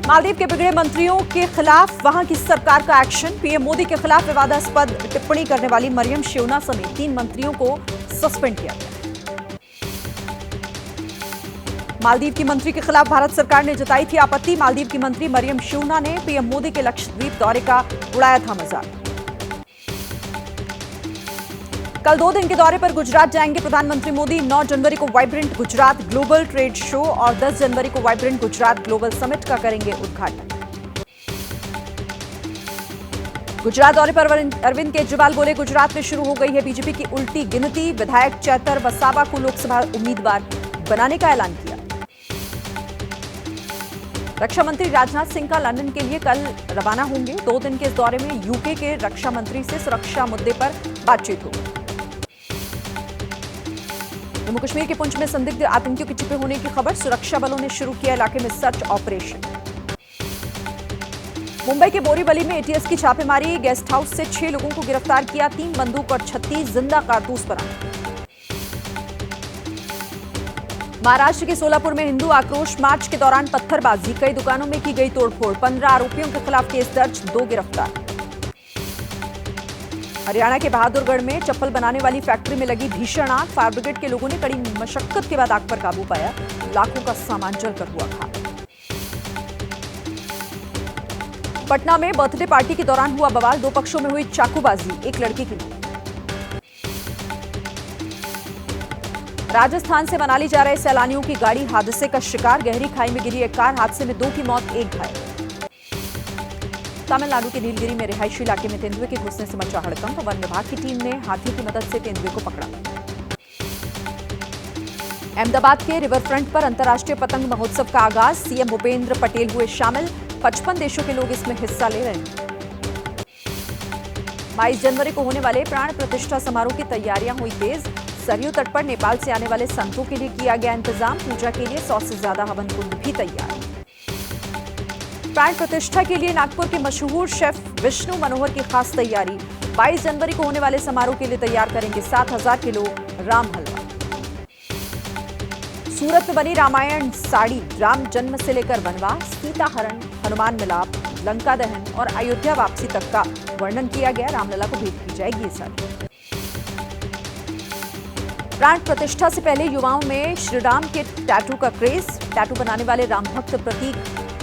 मालदीव के बिगड़े मंत्रियों के खिलाफ वहां की सरकार का एक्शन। पीएम मोदी के खिलाफ विवादास्पद टिप्पणी करने वाली मरियम शेवना समेत 3 मंत्रियों को सस्पेंड किया गया। मालदीव की मंत्री के खिलाफ भारत सरकार ने जताई थी आपत्ति। मालदीव की मंत्री मरियम शेवना ने पीएम मोदी के लक्षद्वीप दौरे का उड़ाया था मजाक। कल 2 दिन के दौरे पर गुजरात जाएंगे प्रधानमंत्री मोदी। 9 जनवरी को vibrant Gujarat global trade show और 10 जनवरी को वाइब्रेंट गुजरात ग्लोबल समिट का करेंगे उद्घाटन। गुजरात दौरे पर अरविंद केजरीवाल बोले, गुजरात में शुरू हो गई है बीजेपी की उल्टी गिनती। विधायक चैतर वसावा को लोकसभा उम्मीदवार बनाने का ऐलान किया। रक्षा मंत्री राजनाथ सिंह का लंदन के लिए कल रवाना होंगे। 2 दिन के इस दौरे में यूके के रक्षा मंत्री से सुरक्षा मुद्दे पर बातचीत होगी। जम्मू कश्मीर के पुंछ में संदिग्ध आतंकियों के छिपे होने की खबर। सुरक्षा बलों ने शुरू किया इलाके में सर्च ऑपरेशन। मुंबई के बोरीवली में एटीएस की छापेमारी। गेस्ट हाउस से 6 लोगों को गिरफ्तार किया। 3 बंदूक और 36 जिंदा कारतूस बरामद। महाराष्ट्र के सोलापुर में हिंदू आक्रोश मार्च के दौरान पत्थरबाजी। कई दुकानों में की गई तोड़फोड़। 15 आरोपियों के खिलाफ केस दर्ज, 2 गिरफ्तार। हरियाणा के बहादुरगढ़ में चप्पल बनाने वाली फैक्ट्री में लगी भीषण आग। फायर ब्रिगेड के लोगों ने कड़ी मशक्कत के बाद आग पर काबू पाया। लाखों का सामान जलकर हुआ खाक। पटना में बर्थडे पार्टी के दौरान हुआ बवाल। 2 पक्षों में हुई चाकूबाजी, एक लड़की की मौत। राजस्थान से मनाली जा रहे सैलानियों की गाड़ी हादसे का शिकार। गहरी खाई में गिरी एक कार। हादसे में 2 की मौत, 1 घायल। तमिलनाडु के नीलगिरी में रिहायशी इलाके में तेंदुए के घुसने से मचा हड़कंप। वन विभाग की टीम ने हाथी की मदद से तेंदुए को पकड़ा। अहमदाबाद के रिवर फ्रंट पर अंतर्राष्ट्रीय पतंग महोत्सव का आगाज। सीएम भूपेंद्र पटेल हुए शामिल। 55 देशों के लोग इसमें हिस्सा ले रहे हैं। 22 जनवरी को होने वाले प्राण प्रतिष्ठा समारोह की तैयारियां हुई तेज। सरयू तट पर नेपाल से आने वाले संतों के लिए किया गया इंतजाम। पूजा के लिए 100 से ज्यादा हवन कुंड भी तैयार। प्राण प्रतिष्ठा के लिए नागपुर के मशहूर शेफ विष्णु मनोहर की खास तैयारी। 22 जनवरी को होने वाले समारोह के लिए तैयार करेंगे 7000 किलो राम हलवा। सूरत में बनी रामायण साड़ी। राम जन्म से लेकर वनवास, सीता हरण, हनुमान मिलाप, लंका दहन और अयोध्या वापसी तक का वर्णन किया गया। रामलला को भेंट की जाएगी ये साड़ी। प्राण प्रतिष्ठा से पहले युवाओं में श्रीराम के टैटू का क्रेज। टैटू बनाने वाले राम भक्त प्रतीक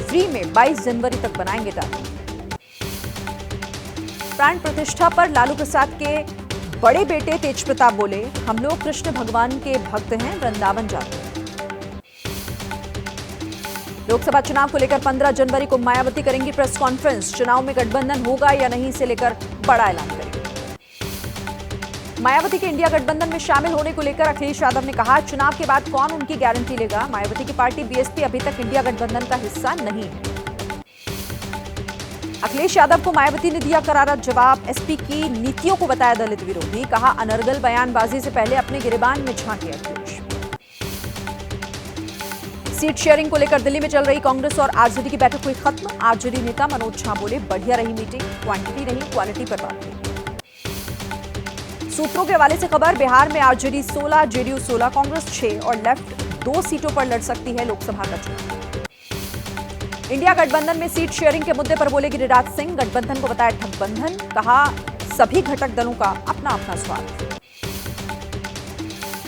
फ्री में 22 जनवरी तक बनाएंगे टैटू। प्राण प्रतिष्ठा पर लालू प्रसाद के बड़े बेटे तेज प्रताप बोले, हम लोग कृष्ण भगवान के भक्त हैं, वृंदावन जाते हैं। लोकसभा चुनाव को लेकर 15 जनवरी को मायावती करेंगी प्रेस कॉन्फ्रेंस। चुनाव में गठबंधन होगा या नहीं इसे लेकर बड़ा ऐलान करेंगे। मायावती के इंडिया गठबंधन में शामिल होने को लेकर अखिलेश यादव ने कहा, चुनाव के बाद कौन उनकी गारंटी लेगा। मायावती की पार्टी बीएसपी अभी तक इंडिया गठबंधन का हिस्सा नहीं है। अखिलेश यादव को मायावती ने दिया करारा जवाब। एसपी की नीतियों को बताया दलित विरोधी। कहा, अनर्गल बयानबाजी से पहले अपने गिरेबान में झांके अखिलेश। सीट शेयरिंग को लेकर दिल्ली में चल रही कांग्रेस और आरजेडी की बैठक हुई खत्म। आरजेडी नेता मनोज झा बोले, बढ़िया रही मीटिंग, क्वांटिटी नहीं क्वालिटी पर बात हुई। सूत्रों के हवाले से खबर, बिहार में आरजेडी 16, जेडीयू 16, कांग्रेस 6 और लेफ्ट 2 सीटों पर लड़ सकती है लोकसभा का चुनाव। इंडिया गठबंधन में सीट शेयरिंग के मुद्दे पर बोले गिरिराज सिंह, गठबंधन को बताया ठगबंधन। कहा, सभी घटक दलों का अपना अपना स्वार्थ।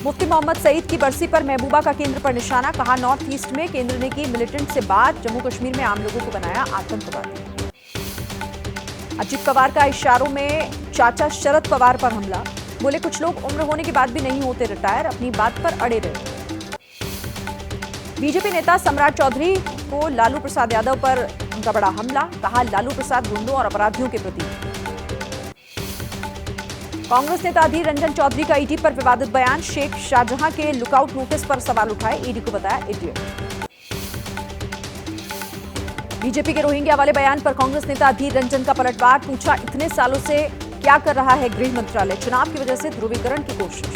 मुफ्ती मोहम्मद सईद की बरसी पर महबूबा का केंद्र पर निशाना। कहा, नॉर्थ ईस्ट में केंद्र ने की मिलिटेंट से बात। जम्मू कश्मीर में आम लोगों को बनाया आतंकवादी। अजित पवार का इशारों में चाचा शरद पवार पर हमला। बोले, कुछ लोग उम्र होने के बाद भी नहीं होते रिटायर, अपनी बात पर अड़े रहे। बीजेपी नेता सम्राट चौधरी को लालू प्रसाद यादव पर उनका बड़ा हमला। कहा, लालू प्रसाद गुंडों और अपराधियों के प्रति। कांग्रेस नेता अधीर रंजन चौधरी का ईडी पर विवादित बयान। शेख शाहजहां के लुकआउट नोटिस पर सवाल उठाए। ईडी को बताया इडियट। बीजेपी के रोहिंग्या वाले बयान पर कांग्रेस नेता अधीर रंजन का पलटवार। पूछा, इतने सालों से क्या कर रहा है गृह मंत्रालय। चुनाव की वजह से ध्रुवीकरण की कोशिश।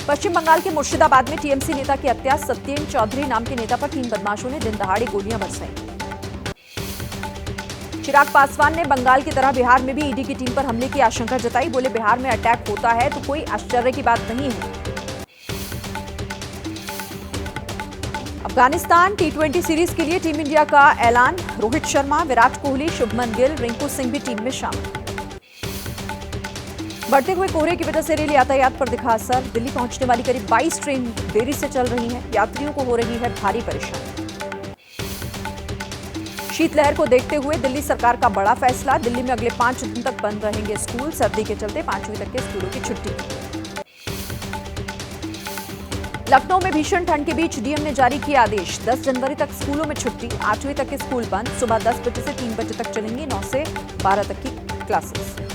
पश्चिम बंगाल के मुर्शिदाबाद में टीएमसी नेता की हत्या। सत्येन चौधरी नाम के नेता पर 3 बदमाशों ने दिन दहाड़े गोलियां बरसाई। चिराग पासवान ने बंगाल की तरह बिहार में भी ईडी की टीम पर हमले की आशंका जताई। बोले, बिहार में अटैक होता है तो कोई आश्चर्य की बात नहीं है। अफगानिस्तान टी20 सीरीज के लिए टीम इंडिया का ऐलान। रोहित शर्मा, विराट कोहली, शुभमन गिल, रिंकू सिंह भी टीम में शामिल। बढ़ते हुए कोहरे की वजह से रेल यातायात पर दिखा असर। दिल्ली पहुंचने वाली करीब 22 ट्रेन देरी से चल रही हैं। यात्रियों को हो रही है भारी परेशानी। शीतलहर को देखते हुए दिल्ली सरकार का बड़ा फैसला। दिल्ली में अगले 5 दिन तक बंद रहेंगे स्कूल। सर्दी के चलते 5वीं तक के स्कूलों की छुट्टी। लखनऊ में भीषण ठंड के बीच डीएम ने जारी किया आदेश। 10 जनवरी तक स्कूलों में छुट्टी। 8वीं तक के स्कूल बंद। सुबह 10 बजे से 3 बजे तक चलेंगी 9 से 12 तक की क्लासेस।